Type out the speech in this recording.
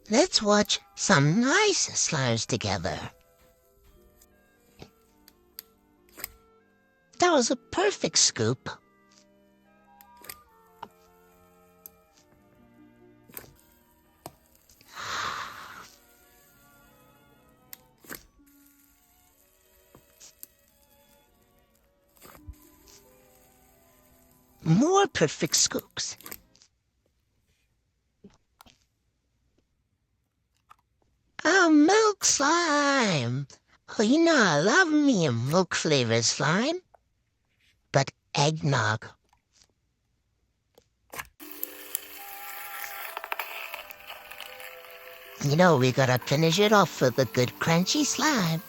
Let's watch some nice slimes together. That was a perfect scoop. More perfect scoops. A milk slime. Oh, you know I love me a milk-flavored slime. But eggnog. You know we gotta finish it off with a good crunchy slime.